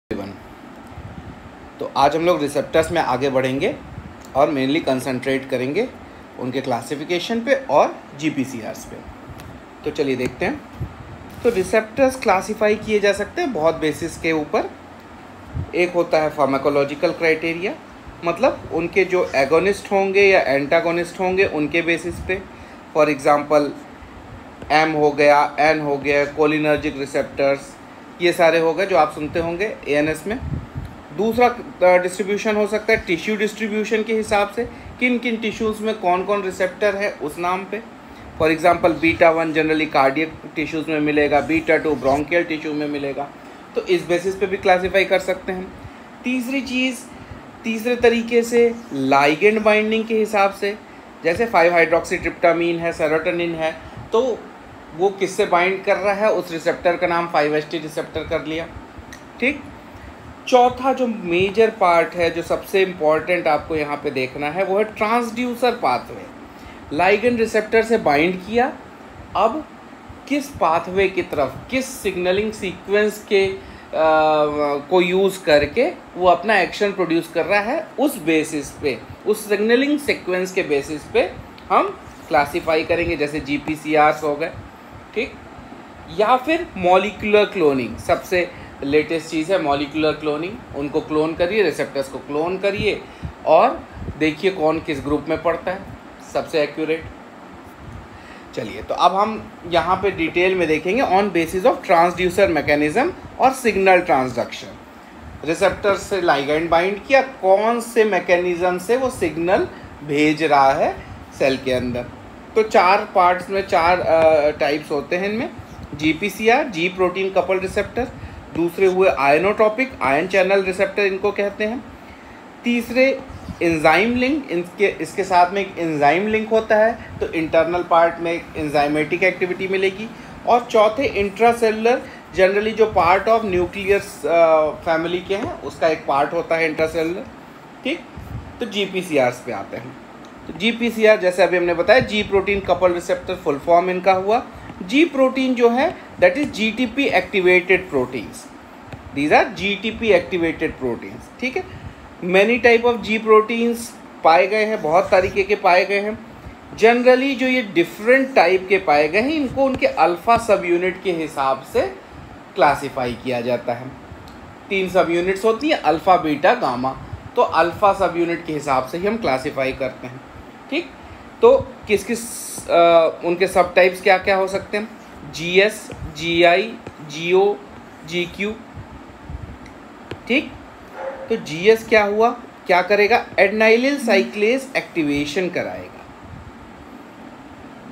One. तो आज हम लोग रिसेप्टर्स में आगे बढ़ेंगे और मेनली कंसंट्रेट करेंगे उनके क्लासिफिकेशन पे और जीपीसीआरस पे। तो चलिए देखते हैं। तो रिसेप्टर्स क्लासिफाई किए जा सकते हैं बहुत बेसिस के ऊपर। एक होता है फार्माकोलॉजिकल क्राइटेरिया, मतलब उनके जो एगोनिस्ट होंगे या एंटागोनिस्ट होंगे उनके बेसिस पे। फॉर एग्जांपल एम हो गया, एन हो गया, कोलिनर्जिक रिसेप्टर्स, ये सारे हो गए जो आप सुनते होंगे एएनएस में। दूसरा डिस्ट्रीब्यूशन हो सकता है टिश्यू डिस्ट्रीब्यूशन के हिसाब से, किन किन टिश्यूज़ में कौन कौन रिसेप्टर है उस नाम पे। For example beta 1 generally cardiac tissues में मिलेगा, बीटा 2 ब्रोंकियल टिश्यू में मिलेगा। तो इस बेसिस पे भी क्लासीफाई कर सकते हैं। तीसरी चीज़, तीसरे तरीके से लाइगेंड बाइंडिंग के हिसाब से, जैसे 5-हाइड्रोक्सीट्रिप्टामीन है, सेरोटोनिन है, तो वो किससे बाइंड कर रहा है, उस रिसेप्टर का नाम 5HT रिसेप्टर कर लिया। ठीक। चौथा जो मेजर पार्ट है, जो सबसे इम्पॉर्टेंट आपको यहाँ पे देखना है, वो है ट्रांसड्यूसर पाथवे। लाइगेंड रिसेप्टर से बाइंड किया, अब किस पाथवे की तरफ, किस सिग्नलिंग सीक्वेंस के को यूज़ करके वो अपना एक्शन प्रोड्यूस कर रहा है, उस बेसिस पे, उस सिग्नलिंग सीक्वेंस के बेसिस पे हम क्लासीफाई करेंगे। जैसे जीपीसीआरस हो गए, ठीक। या फिर मॉलिक्यूलर क्लोनिंग, सबसे लेटेस्ट चीज़ है मॉलिक्यूलर क्लोनिंग। उनको क्लोन करिए, रिसेप्टर्स को क्लोन करिए और देखिए कौन किस ग्रुप में पड़ता है, सबसे एक्यूरेट। चलिए, तो अब हम यहाँ पे डिटेल में देखेंगे on basis of transducer mechanism और सिग्नल ट्रांसडक्शन। रिसेप्टर से लाइगेंड बाइंड किया, कौन से मैकेनिज्म से वो सिग्नल भेज रहा है सेल के अंदर। तो चार पार्ट्स में, चार टाइप्स होते हैं इनमें। जीपीसीआर, जी प्रोटीन कपल रिसेप्टर। दूसरे हुए आयनोट्रोपिक, आयन चैनल रिसेप्टर इनको कहते हैं। तीसरे एंजाइम लिंक, इसके साथ में एक एंजाइम लिंक होता है, तो इंटरनल पार्ट में एक एंजाइमेटिक एक्टिविटी मिलेगी। और चौथे इंट्रासेलुलर, जनरली जो पार्ट ऑफ न्यूक्लियस फैमिली के हैं उसका एक पार्ट होता है इंट्रासेलुलर। ठीक। तो जीपीसीआर पे आते हैं। तो जीपीसीआर जैसे अभी हमने बताया, G protein couple receptor full form इनका हुआ। जी प्रोटीन जो है that is GTP activated proteins, these are GTP activated proteins. ठीक है। Many type of G proteins पाए गए हैं, बहुत तरीके के पाए गए हैं। जनरली जो ये डिफरेंट टाइप के पाए गए हैं, इनको उनके अल्फ़ा सब यूनिट के हिसाब से क्लासिफाई किया जाता है। 3 सब यूनिट्स होती हैं, अल्फ़ा, बीटा, गामा। तो अल्फ़ा सब यूनिट के हिसाब से ही हम क्लासिफाई करते हैं। ठीक। तो किस किस उनके सब टाइप्स क्या क्या हो सकते हैं? जीएस, जीआई, जीओ, जीक्यू। ठीक। तो जीएस क्या हुआ, क्या करेगा? एडेनिल साइक्लेज एक्टिवेशन कराएगा,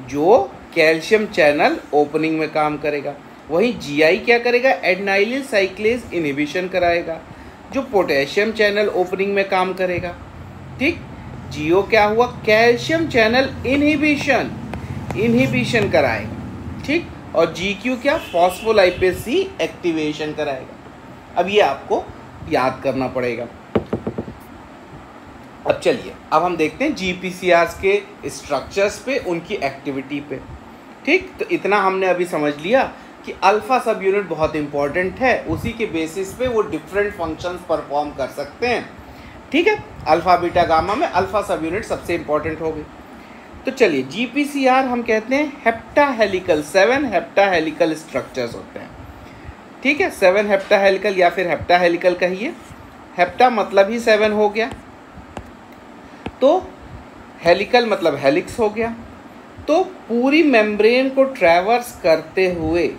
जो कैल्शियम चैनल ओपनिंग में काम करेगा। वहीं जीआई क्या करेगा? एडेनिल साइक्लेज इनहिबिशन कराएगा, जो पोटेशियम चैनल ओपनिंग में काम करेगा। ठीक। जीओ क्या हुआ? कैल्शियम चैनल इनहिबिशन कराएगा। ठीक। और जीक्यू क्या? फॉस्फोलाइपेज सी एक्टिवेशन कराएगा। अब ये आपको याद करना पड़ेगा। अब चलिए, अब हम देखते हैं जीपीसीआरस के स्ट्रक्चर्स पे, उनकी एक्टिविटी पे। ठीक। तो इतना हमने अभी समझ लिया कि अल्फ़ा सब यूनिट बहुत इंपॉर्टेंट है, उसी के बेसिस पे वो डिफरेंट फंक्शंस परफॉर्म कर सकते हैं। ठीक है। अल्फ़ा, बीटा, गामा में अल्फ़ा सब यूनिट सबसे इंपॉर्टेंट हो गई। तो चलिए, जीपीसीआर हम कहते हैं हेप्टाहेलिकल, 7 हेप्टाहेलिकल स्ट्रक्चर्स होते हैं। ठीक है। 7 हेप्टाहेलिकल या फिर हेप्टाहेलिकल कहिए। हेप्टा मतलब ही 7 हो गया, तो हेलिकल मतलब हेलिक्स हो गया। तो पूरी मेम्ब्रेन को ट्रैवर्स करते हुए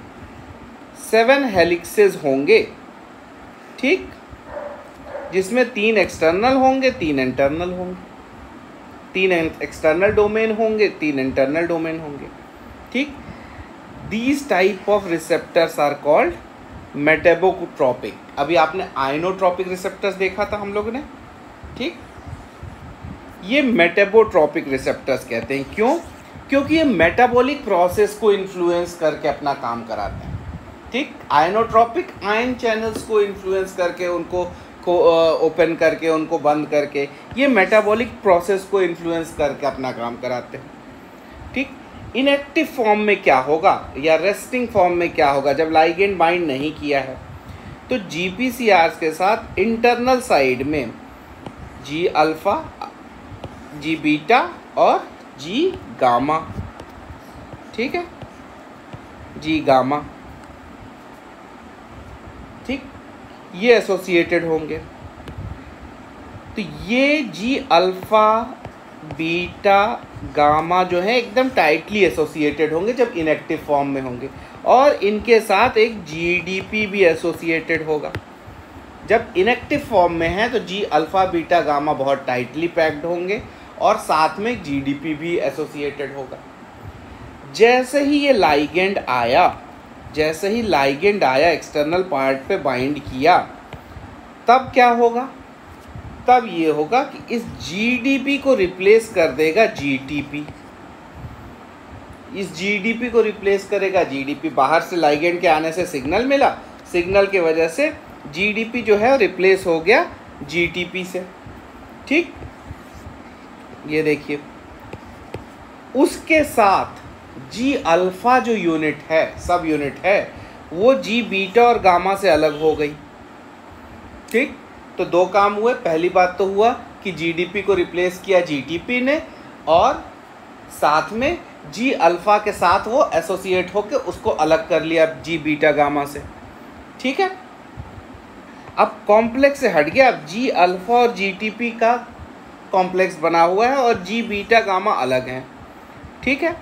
7 हेलिक्सेस होंगे। ठीक। जिसमें 3 एक्सटर्नल होंगे, 3 इंटरनल होंगे, 3 एक्सटर्नल डोमेन होंगे, 3 इंटरनल डोमेन होंगे। ठीक। These type of receptors are called metabotropic. अभी आपने आयनोट्रोपिक रिसेप्टर्स देखा था हम लोगों ने। ठीक। ये मेटाबोट्रोपिक रिसेप्टर्स कहते हैं। क्यों? क्योंकि ये मेटाबॉलिक प्रोसेस को इन्फ्लुएंस करके अपना काम कराते हैं। ठीक। आयनोट्रोपिक आयन चैनल्स को इन्फ्लुएंस करके, उनको ओपन करके, उनको बंद करके, ये मेटाबॉलिक प्रोसेस को इन्फ्लुएंस करके अपना काम कराते हैं। ठीक। इनएक्टिव फॉर्म में क्या होगा या रेस्टिंग फॉर्म में क्या होगा, जब लाइगेंड बाइंड नहीं किया है, तो GPCRs के साथ इंटरनल साइड में G अल्फ़ा, G बीटा और G गामा, ठीक है, G गामा, ठीक, ये एसोसिएटेड होंगे। तो ये G अल्फ़ा बीटा गामा जो है एकदम टाइटली एसोसिएटेड होंगे जब इनएक्टिव फॉर्म में होंगे, और इनके साथ एक GDP भी एसोसिएटेड होगा। जब इनएक्टिव फॉर्म में है तो G अल्फ़ा बीटा गामा बहुत टाइटली पैक्ड होंगे और साथ में GDP भी एसोसिएटेड होगा। जैसे ही ये लाइगेंड आया एक्सटर्नल पार्ट पे बाइंड किया, तब क्या होगा, तब ये होगा कि इस GDP को रिप्लेस कर देगा GTP, इस GDP को रिप्लेस करेगा GDP। बाहर से लाइगेंड के आने से सिग्नल मिला, सिग्नल की वजह से GDP जो है रिप्लेस हो गया GTP से, ठीक। ये देखिए, उसके साथ G अल्फ़ा जो यूनिट है, सब यूनिट है, वो G बीटा और गामा से अलग हो गई, ठीक। तो दो काम हुए। पहली बात तो हुआ कि GDP को रिप्लेस किया GTP ने, और साथ में G अल्फ़ा के साथ वो एसोसिएट होकर उसको अलग कर लिया G बीटा गामा से, ठीक है। अब कॉम्प्लेक्स से हट गया, अब G अल्फ़ा और GTP का कॉम्प्लेक्स बना हुआ है और G बीटा गामा अलग हैं, ठीक है।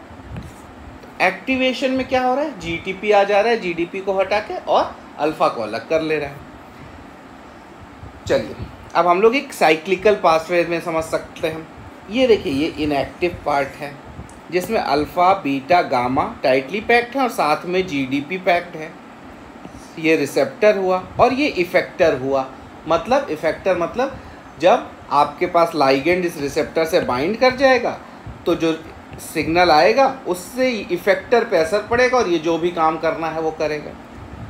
एक्टिवेशन में क्या हो रहा है, GTP आ जा रहा है GDP को हटा के और अल्फ़ा को अलग कर ले रहा है। चलिए अब हम लोग एक साइक्लिकल पाथवे में समझ सकते हैं। ये देखिए, ये इनएक्टिव पार्ट है जिसमें alpha beta gamma tightly packed है और साथ में GDP पैक्ड है। ये रिसेप्टर हुआ और ये इफेक्टर हुआ। मतलब इफेक्टर मतलब जब आपके पास लाइगेंड इस रिसेप्टर से बाइंड कर जाएगा तो जो सिग्नल आएगा उससे इफेक्टर पे असर पड़ेगा और ये जो भी काम करना है वो करेगा,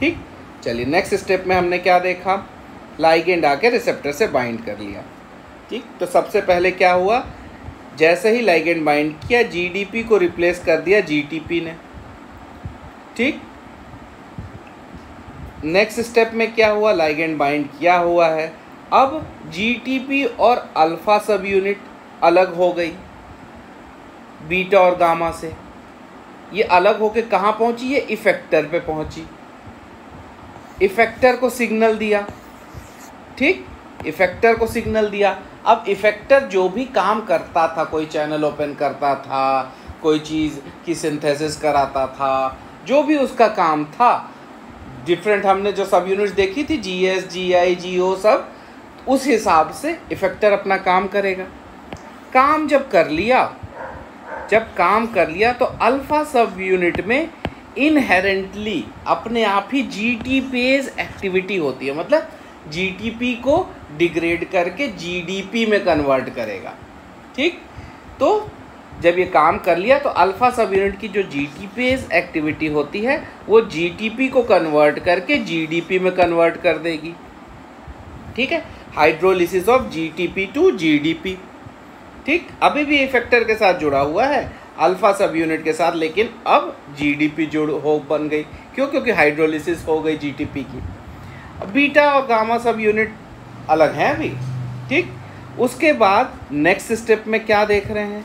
ठीक। चलिए नेक्स्ट स्टेप में हमने क्या देखा, लाइगेंड आके रिसेप्टर से बाइंड कर लिया, ठीक। तो सबसे पहले क्या हुआ, जैसे ही लाइगेंड बाइंड किया GDP को रिप्लेस कर दिया GTP ने, ठीक। नेक्स्ट स्टेप में क्या हुआ, लाइगेंड बाइंड किया हुआ है, अब GTP और अल्फ़ा सब यूनिट अलग हो गई बीटा और गामा से। ये अलग होके कहाँ पहुंची, ये इफेक्टर पे पहुंची, इफेक्टर को सिग्नल दिया, ठीक, इफेक्टर को सिग्नल दिया। अब इफेक्टर जो भी काम करता था, कोई चैनल ओपन करता था, कोई चीज़ की सिंथेसिस कराता था, जो भी उसका काम था, डिफरेंट हमने जो सब यूनिट्स देखी थी GS GI GO सब, उस हिसाब से इफेक्टर अपना काम करेगा। काम जब काम कर लिया तो अल्फ़ा सब यूनिट में इनहेरेंटली अपने आप ही GTPase एक्टिविटी होती है, मतलब GTP को डिग्रेड करके GDP में कन्वर्ट करेगा, ठीक। तो जब ये काम कर लिया तो अल्फ़ा सब यूनिट की जो GTPase एक्टिविटी होती है वो GTP को कन्वर्ट करके GDP में कन्वर्ट कर देगी, ठीक है। Hydrolysis of GTP to GDP, ठीक। अभी भी इफेक्टर के साथ जुड़ा हुआ है अल्फ़ा सब यूनिट के साथ, लेकिन अब GDP बन गई, क्यों, क्योंकि हाइड्रोलिसिस हो गई GTP की। बीटा और गामा सब यूनिट अलग हैं अभी, ठीक। उसके बाद नेक्स्ट स्टेप में क्या देख रहे हैं,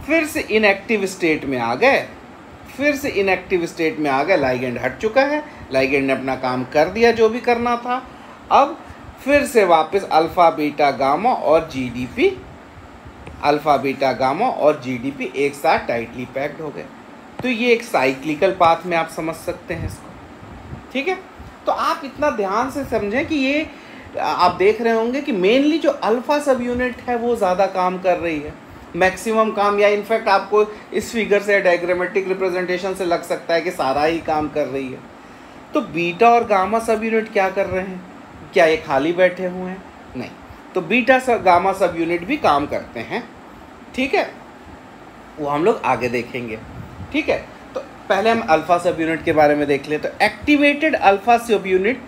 फिर से इनएक्टिव स्टेट में आ गए, लाइगेंड हट चुका है, लाइगेंड ने अपना काम कर दिया जो भी करना था। अब फिर से वापस अल्फ़ा बीटा गामा और GDP एक साथ टाइटली पैक्ड हो गए। तो ये एक साइक्लिकल पाथ में आप समझ सकते हैं इसको, ठीक है। तो आप इतना ध्यान से समझें कि ये आप देख रहे होंगे कि मेनली जो अल्फ़ा सब यूनिट है वो ज़्यादा काम कर रही है, मैक्सिमम काम, या इनफैक्ट आपको इस फिगर से डायग्रामेटिक रिप्रेजेंटेशन से लग सकता है कि सारा ही काम कर रही है। तो बीटा और गामा सब यूनिट क्या कर रहे हैं, क्या ये खाली बैठे हुए हैं, नहीं। तो बीटा गामा सब यूनिट भी काम करते हैं, ठीक है, वो हम लोग आगे देखेंगे, ठीक है। तो पहले हम अल्फ़ा सब यूनिट के बारे में देख लें। तो एक्टिवेटेड अल्फ़ा सब यूनिट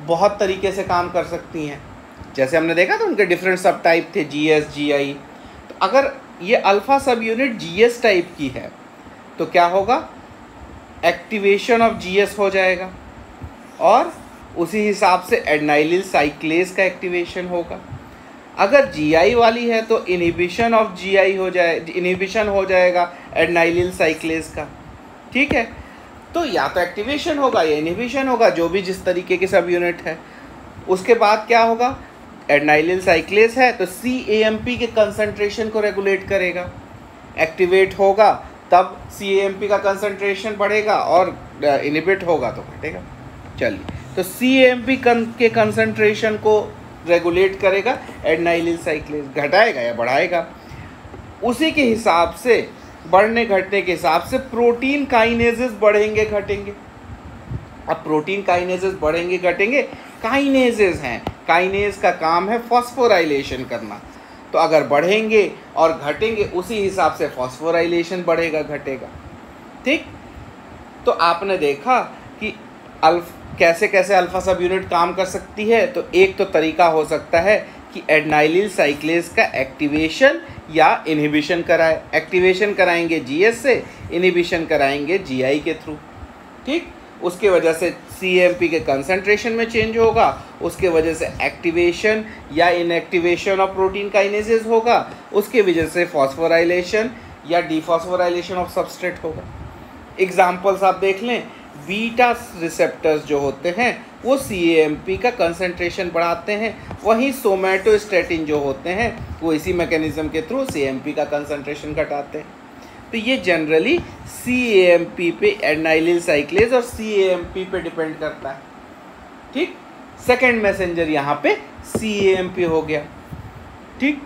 बहुत तरीके से काम कर सकती हैं, जैसे हमने देखा था उनके डिफरेंट सब टाइप थे GS GI। तो अगर ये अल्फ़ा सब यूनिट GS टाइप की है तो क्या होगा, एक्टिवेशन ऑफ GS हो जाएगा और उसी हिसाब से एडेनाइलिल साइक्लेज का एक्टिवेशन होगा। अगर जीआई वाली है तो इनहिबिशन ऑफ जीआई हो जाए, इनहिबिशन हो जाएगा एडेनाइलिल साइक्लेज का। ठीक है, तो या तो एक्टिवेशन होगा या इनहिबिशन होगा, जो भी जिस तरीके की सब यूनिट है। उसके बाद क्या होगा, एडेनाइलिल साइक्लेज है तो CAMP के कंसंट्रेशन को रेगुलेट करेगा, एक्टिवेट होगा तब CAMP का कंसंट्रेशन बढ़ेगा और इनहिबिट होगा तो घटेगा। चलिए, तो CAMP के कंसंट्रेशन को रेगुलेट करेगा एडेनाइलिल साइक्लेज, घटाएगा या बढ़ाएगा। उसी के हिसाब से बढ़ने घटने के हिसाब से प्रोटीन काइनेजेस बढ़ेंगे घटेंगे। अब प्रोटीन काइनेजेस बढ़ेंगे घटेंगे, काइनेजेस हैं, काइनेज का काम है फॉस्फोराइलेशन करना, तो अगर बढ़ेंगे और घटेंगे उसी हिसाब से फॉस्फोराइलेशन बढ़ेगा घटेगा। ठीक, तो आपने देखा कि कैसे कैसे अल्फा सब यूनिट काम कर सकती है। तो एक तो तरीका हो सकता है कि एडेनाइलिल साइक्लेज का एक्टिवेशन या इनहिबिशन कराए। एक्टिवेशन कराएंगे GS से, इनहिबिशन कराएंगे GI के थ्रू। ठीक, उसके वजह से CAMP के कंसंट्रेशन में चेंज होगा, उसके वजह से एक्टिवेशन या इनएक्टिवेशन ऑफ प्रोटीन काइनेजेस होगा, उसके वजह से फॉस्फोराइलेशन या डिफॉस्फोराइलेशन ऑफ सबस्ट्रेट होगा। एग्जाम्पल्स आप देख लें, बीटा रिसेप्टर्स जो होते हैं वो CAMP का कंसंट्रेशन बढ़ाते हैं, वहीं सोमैटोस्टैटिन जो होते हैं वो इसी मैकेनिज्म के थ्रू CAMP का कंसंट्रेशन घटाते हैं। तो ये जनरली CAMP पे, एडेनाइलिल साइक्लेज और CAMP पे डिपेंड करता है। ठीक, सेकेंड मैसेंजर यहाँ पे CAMP हो गया। ठीक,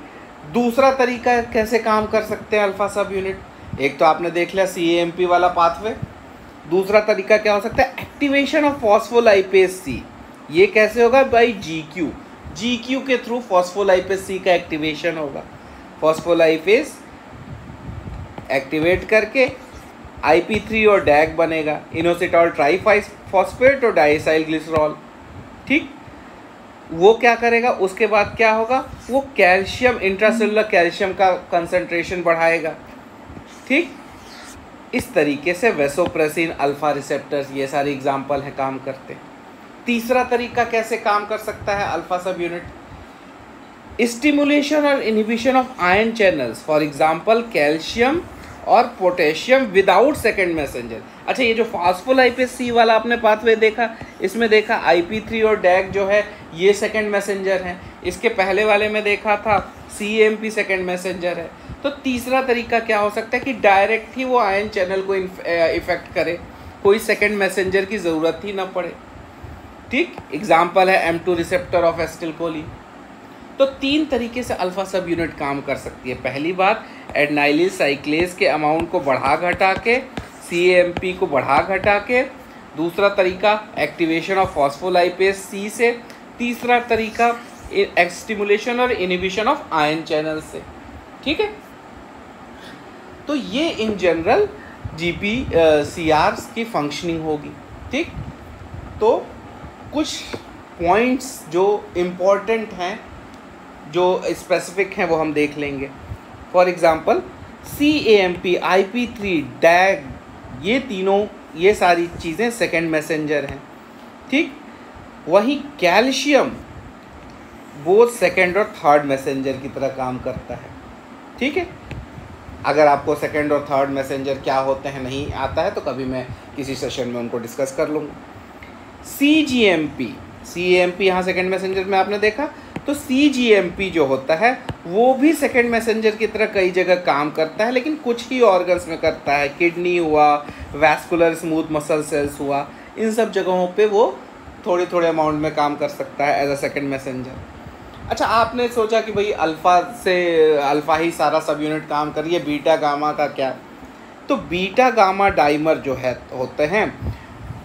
दूसरा तरीका कैसे काम कर सकते हैं अल्फा सब यूनिट, एक तो आपने देख लिया CAMP वाला पाथवे। दूसरा तरीका क्या हो सकता है, एक्टिवेशन ऑफ फॉस्फोलाइपेज C। ये कैसे होगा बाई GQ के थ्रू फॉस्फोलाइपेज C का एक्टिवेशन होगा। फॉस्फोलाइपेज एक्टिवेट करके IP3 और DAG बनेगा, इनोसिटॉल ट्राईफॉस्फेट और डाइसाइल ग्लिसरॉल। ठीक, वो क्या करेगा, उसके बाद क्या होगा, वो कैल्शियम, इंट्रासेलुलर कैल्शियम का कंसंट्रेशन बढ़ाएगा। ठीक, इस तरीके से वेसोप्रेसिन, अल्फा रिसेप्टर्स, ये सारे एग्जाम्पल हैं काम करते हैं। तीसरा तरीका कैसे काम कर सकता है अल्फा सब यूनिट, स्टिमुलेशन और inhibition of ion channels, for example calcium और पोटेशियम विदाउट सेकंड मैसेंजर। अच्छा, ये जो फॉस्फोलाइपेज C वाला आपने पाथवे देखा, इसमें देखा IP3 और DAG जो है ये सेकंड मैसेंजर हैं। इसके पहले वाले में देखा था CAMP सेकंड मैसेंजर है। तो तीसरा तरीका क्या हो सकता है कि डायरेक्ट ही वो आयन चैनल को इफेक्ट करे, कोई सेकंड मैसेंजर की ज़रूरत ही ना पड़े। ठीक, एग्जाम्पल है M2 रिसेप्टर ऑफ एसिटिलकोलिन। तो तीन तरीके से अल्फा सब यूनिट काम कर सकती है। पहली बात, एडेनाइलिल साइक्लेज के अमाउंट को बढ़ा घटा के, CAMP को बढ़ा घटा के। दूसरा तरीका, एक्टिवेशन ऑफ फॉस्फोलाइपेज C से। तीसरा तरीका, स्टिमुलेशन और इनहिबिशन ऑफ आयन चैनल से। ठीक है, तो ये इन जनरल GPCRs की फंक्शनिंग होगी। ठीक, तो कुछ पॉइंट्स जो इम्पोर्टेंट हैं, जो स्पेसिफिक हैं, वो हम देख लेंगे। For example CAMP, IP3, DAG, ये तीनों, ये सारी चीज़ें सेकंड मैसेंजर हैं। ठीक, वहीं कैल्शियम वो सेकंड और थर्ड मैसेंजर की तरह काम करता है। ठीक है, अगर आपको सेकंड और थर्ड मैसेंजर क्या होते हैं नहीं आता है तो कभी मैं किसी सेशन में उनको डिस्कस कर लूँगा। CAMP यहाँ सेकंड मैसेंजर में आपने देखा, तो CGMP जो होता है वो भी सेकंड मैसेंजर की तरह कई जगह काम करता है, लेकिन कुछ ही ऑर्गन्स में करता है। किडनी हुआ, वैस्कुलर स्मूथ मसल सेल्स हुआ, इन सब जगहों पे वो थोड़े थोड़े अमाउंट में काम कर सकता है एज अ सेकंड मैसेंजर। अच्छा, आपने सोचा कि भाई अल्फ़ा ही सारा सब यूनिट काम कर रही है, बीटा गामा का क्या? तो बीटा गामा डाइमर जो है होते हैं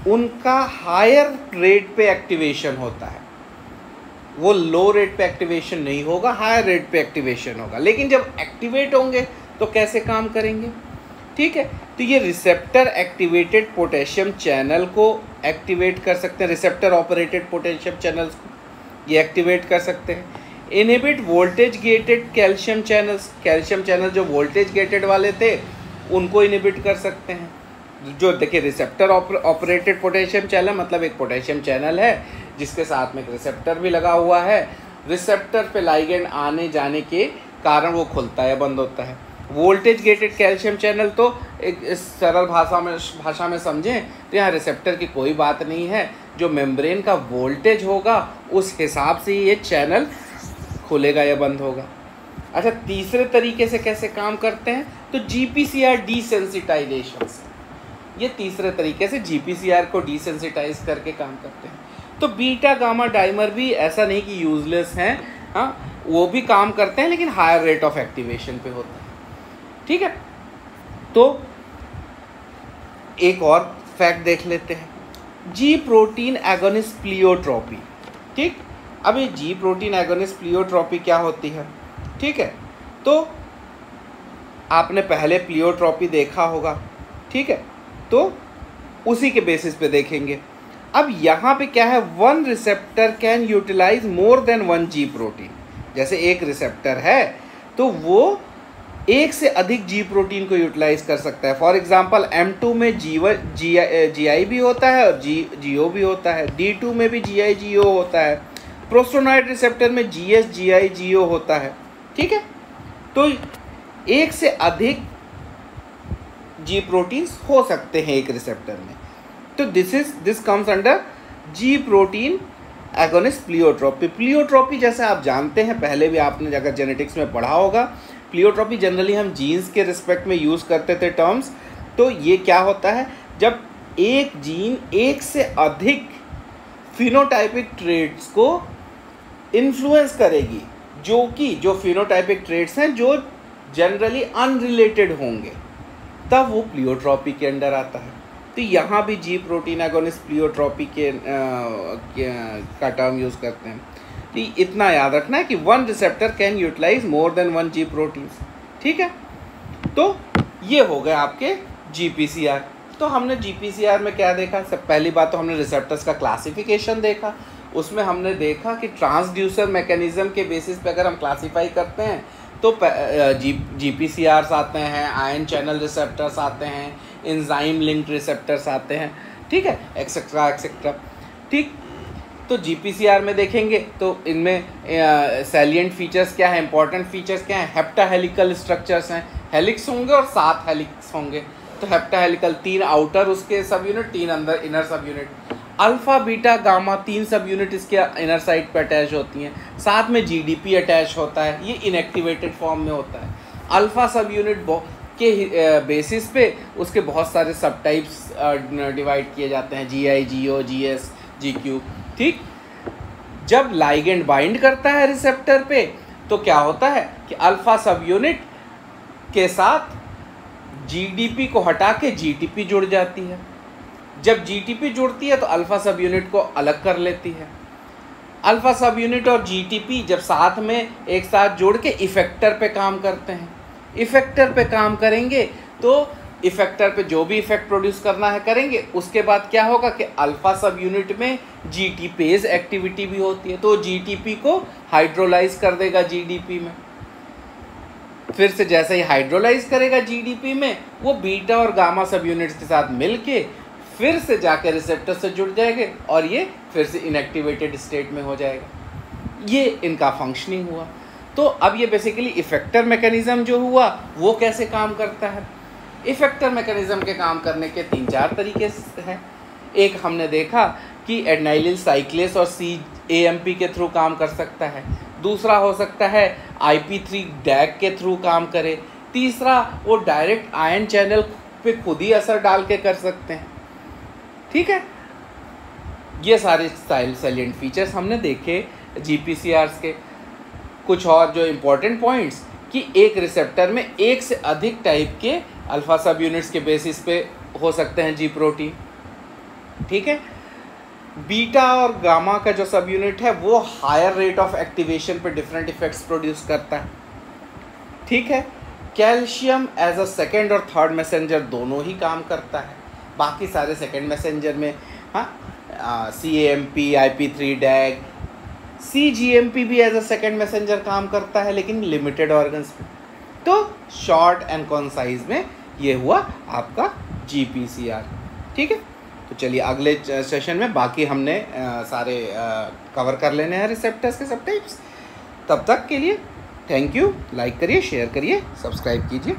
उनका हायर रेट पे एक्टिवेशन होता है, वो लो रेट पे एक्टिवेशन नहीं होगा, हायर रेट पे एक्टिवेशन होगा। लेकिन जब एक्टिवेट होंगे तो कैसे काम करेंगे? ठीक है, तो ये रिसेप्टर एक्टिवेटेड पोटेशियम चैनल को एक्टिवेट कर सकते हैं, रिसेप्टर ऑपरेटेड पोटेशियम चैनल्स को ये एक्टिवेट कर सकते हैं। Inhibit voltage gated calcium channels, calcium channel जो वोल्टेज गेटेड वाले थे उनको इनहिबिट कर सकते हैं। जो देखिए रिसेप्टर ऑपरेटेड पोटेशियम चैनल मतलब एक पोटेशियम चैनल है जिसके साथ में एक रिसेप्टर भी लगा हुआ है। रिसेप्टर पे लाइगेंड आने जाने के कारण वो खुलता है बंद होता है। वोल्टेज गेटेड कैल्शियम चैनल तो एक सरल भाषा में समझें तो यहाँ रिसेप्टर की कोई बात नहीं है, जो मेम्ब्रेन का वोल्टेज होगा उस हिसाब से ये चैनल खुलेगा या बंद होगा। अच्छा, तीसरे तरीके से कैसे काम करते हैं तो GPCR डिसेंसिटाइजेशन से, ये तीसरे तरीके से GPCR को डिसेंसिटाइज करके काम करते हैं। तो बीटा गामा डाइमर भी ऐसा नहीं कि यूजलेस हैं, हाँ वो भी काम करते हैं लेकिन हायर रेट ऑफ एक्टिवेशन पे होता है। ठीक है, तो एक और फैक्ट देख लेते हैं, जी प्रोटीन एगोनिस्ट प्लियोट्रॉपी। ठीक, अब ये जी प्रोटीन एगोनिस्ट प्लियोट्रॉपी क्या होती है? ठीक है, तो आपने पहले प्लियोट्रॉपी देखा होगा, ठीक है, तो उसी के बेसिस पे देखेंगे। अब यहाँ पे क्या है, one receptor can utilise more than one G protein. जैसे एक रिसेप्टर है तो वो एक से अधिक जी प्रोटीन को यूटिलाइज कर सकता है। फॉर एग्जांपल M2 में GI भी होता है और GO भी होता है, D2 में भी GI GO होता है, प्रोस्टोनॉइड रिसेप्टर में GS GI GO होता है। ठीक है, तो एक से अधिक जी प्रोटीन्स हो सकते हैं एक रिसेप्टर में, तो this comes under ji protein agonist pleiotropy. Pleiotropy जैसे आप जानते हैं, पहले भी आपने अगर जेनेटिक्स में पढ़ा होगा, प्लियोट्रॉपी जनरली हम जीन्स के रिस्पेक्ट में यूज़ करते थे टर्म्स। तो ये क्या होता है, जब एक जीन एक से अधिक फिनोटाइपिक ट्रेट्स को इन्फ्लुएंस करेगी, जो फिनोटाइपिक ट्रेट्स हैं जो जनरली अनरिलेटेड होंगे, तब वो प्लियोट्रॉपी के अंडर आता है। तो यहाँ भी जी प्रोटीन एगोनिस्ट प्लियोट्रॉपी का टर्म यूज़ करते हैं। तो इतना याद रखना है कि one receptor can utilise more than one G proteins. ठीक है, तो ये हो गए आपके GPCR। तो हमने GPCR में क्या देखा, सब पहली बात तो हमने रिसेप्टर्स का क्लासिफिकेशन देखा। उसमें हमने देखा कि ट्रांसड्यूसर मैकेनिज्म के बेसिस पे अगर हम क्लासीफाई करते हैं तो GPCRs आते हैं, आयन चैनल रिसेप्टर्स आते हैं, एंजाइम लिंक्ड रिसेप्टर्स आते हैं, ठीक है, एक्सेट्रा एक्सेट्रा। ठीक, तो GPCR में देखेंगे तो इनमें सैलिएंट फीचर्स क्या है, इंपॉर्टेंट फीचर्स क्या हैं, हेप्टाहेलिकल स्ट्रक्चर्स हैं, हेलिक्स होंगे और 7 हेलिक्स होंगे। तो हेप्टाहेलिकल 3 आउटर उसके सब यूनिट, 3 अंदर इनर सब यूनिट, अल्फा बीटा गामा 3 सब यूनिट इसके इनर साइड पे अटैच होती हैं, साथ में GDP अटैच होता है, ये इनएक्टिवेटेड फॉर्म में होता है। अल्फा सब यूनिट के बेसिस पे उसके बहुत सारे सब टाइप्स डिवाइड किए जाते हैं, GI GO GS GQ। ठीक, जब लाइगेंड बाइंड करता है रिसेप्टर पे तो क्या होता है कि अल्फा सब यूनिट के साथ GDP को हटा के GTP जुड़ जाती है। जब GTP जुड़ती है तो अल्फा सब यूनिट को अलग कर लेती है। अल्फा सब यूनिट और GTP जब साथ में एक साथ जुड़ के इफेक्टर पे काम करते हैं, इफेक्टर पे काम करेंगे तो इफेक्टर पे जो भी इफेक्ट प्रोड्यूस करना है करेंगे। उसके बाद क्या होगा कि अल्फा सब यूनिट में GTPase एक्टिविटी भी होती है, तो GTP को हाइड्रोलाइज कर देगा GDP में। फिर से जैसे ही हाइड्रोलाइज करेगा GDP में, वो बीटा और गामा सब यूनिट्स के साथ मिलके फिर से जाके रिसेप्टर से जुड़ जाएंगे और ये फिर से इनएक्टिवेटेड स्टेट में हो जाएगा। ये इनका फंक्शनिंग हुआ। तो अब ये बेसिकली इफेक्टर मैकेनिज्म जो हुआ वो कैसे काम करता है। इफेक्टर मैकेनिज्म के काम करने के 3-4 तरीके हैं। एक हमने देखा कि एडेनाइलिल साइक्लेस और CAMP के थ्रू काम कर सकता है। दूसरा हो सकता है IP3 डैग के थ्रू काम करे। तीसरा वो डायरेक्ट आयन चैनल पे खुद ही असर डाल के कर सकते हैं। ठीक है, ये सारे सैलिएंट फीचर्स हमने देखे GPCRs के। कुछ और जो इम्पोर्टेंट पॉइंट्स कि एक रिसेप्टर में एक से अधिक टाइप के अल्फा सब यूनिट्स के बेसिस पे हो सकते हैं जी प्रोटीन। ठीक है, बीटा और गामा का जो सब यूनिट है वो हायर रेट ऑफ एक्टिवेशन पे डिफरेंट इफेक्ट्स प्रोड्यूस करता है। ठीक है, कैल्शियम एज अ सेकेंड और थर्ड मैसेंजर दोनों ही काम करता है। बाकी सारे सेकेंड मैसेंजर में CAMP, IP3 डैग, CGMP भी एज अ सेकेंड मैसेंजर काम करता है लेकिन लिमिटेड ऑर्गन्स में। तो शॉर्ट एंड कॉन्साइज में ये हुआ आपका GPCR। ठीक है, तो चलिए अगले सेशन में बाकी हमने सारे कवर कर लेने हैं रिसेप्टर्स के सब टाइप्स। तब तक के लिए थैंक यू। लाइक करिए, शेयर करिए, सब्सक्राइब कीजिए।